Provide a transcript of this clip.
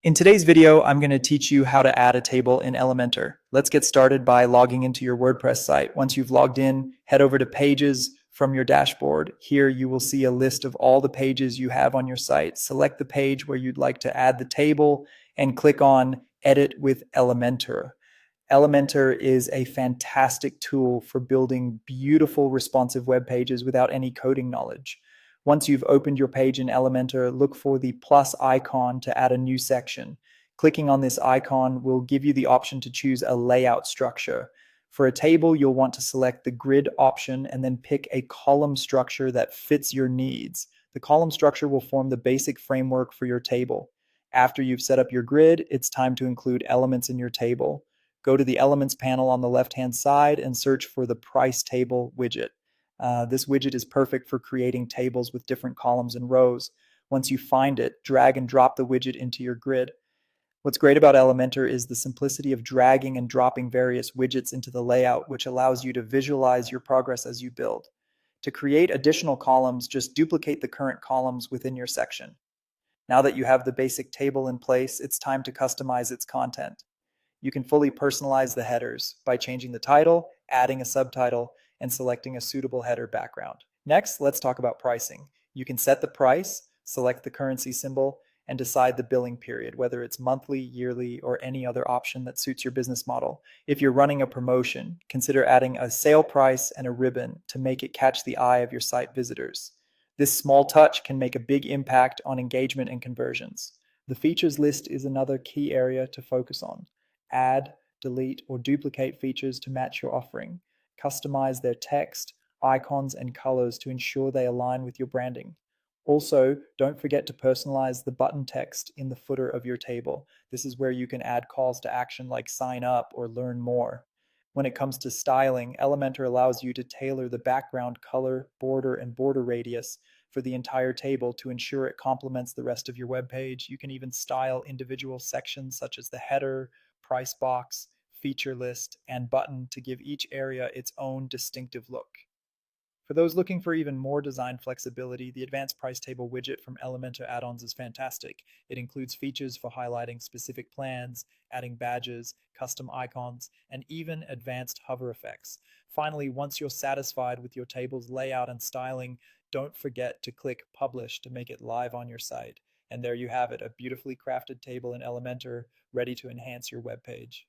In today's video, I'm going to teach you how to add a table in Elementor. Let's get started by logging into your WordPress site. Once you've logged in, head over to Pages from your dashboard. Here you will see a list of all the pages you have on your site. Select the page where you'd like to add the table and click on Edit with Elementor. Elementor is a fantastic tool for building beautiful responsive web pages without any coding knowledge. Once you've opened your page in Elementor, look for the plus icon to add a new section. Clicking on this icon will give you the option to choose a layout structure. For a table, you'll want to select the grid option and then pick a column structure that fits your needs. The column structure will form the basic framework for your table. After you've set up your grid, it's time to include elements in your table. Go to the Elements panel on the left-hand side and search for the Price Table widget. This widget is perfect for creating tables with different columns and rows. Once you find it, drag and drop the widget into your grid. What's great about Elementor is the simplicity of dragging and dropping various widgets into the layout, which allows you to visualize your progress as you build. To create additional columns, just duplicate the current columns within your section. Now that you have the basic table in place, it's time to customize its content. You can fully personalize the headers by changing the title, adding a subtitle, and selecting a suitable header background. Next, let's talk about pricing. You can set the price, select the currency symbol, and decide the billing period, whether it's monthly, yearly, or any other option that suits your business model. If you're running a promotion, consider adding a sale price and a ribbon to make it catch the eye of your site visitors. This small touch can make a big impact on engagement and conversions. The features list is another key area to focus on. Add, delete, or duplicate features to match your offering. Customize their text, icons, and colors to ensure they align with your branding. Also, don't forget to personalize the button text in the footer of your table. This is where you can add calls to action like sign up or learn more. When it comes to styling, Elementor allows you to tailor the background color, border, and border radius for the entire table to ensure it complements the rest of your web page. You can even style individual sections such as the header, price box, feature list, and button to give each area its own distinctive look. For those looking for even more design flexibility, the Advanced Price Table widget from Elementor add-ons is fantastic. It includes features for highlighting specific plans, adding badges, custom icons, and even advanced hover effects. Finally, once you're satisfied with your table's layout and styling, don't forget to click Publish to make it live on your site. And there you have it, a beautifully crafted table in Elementor ready to enhance your web page.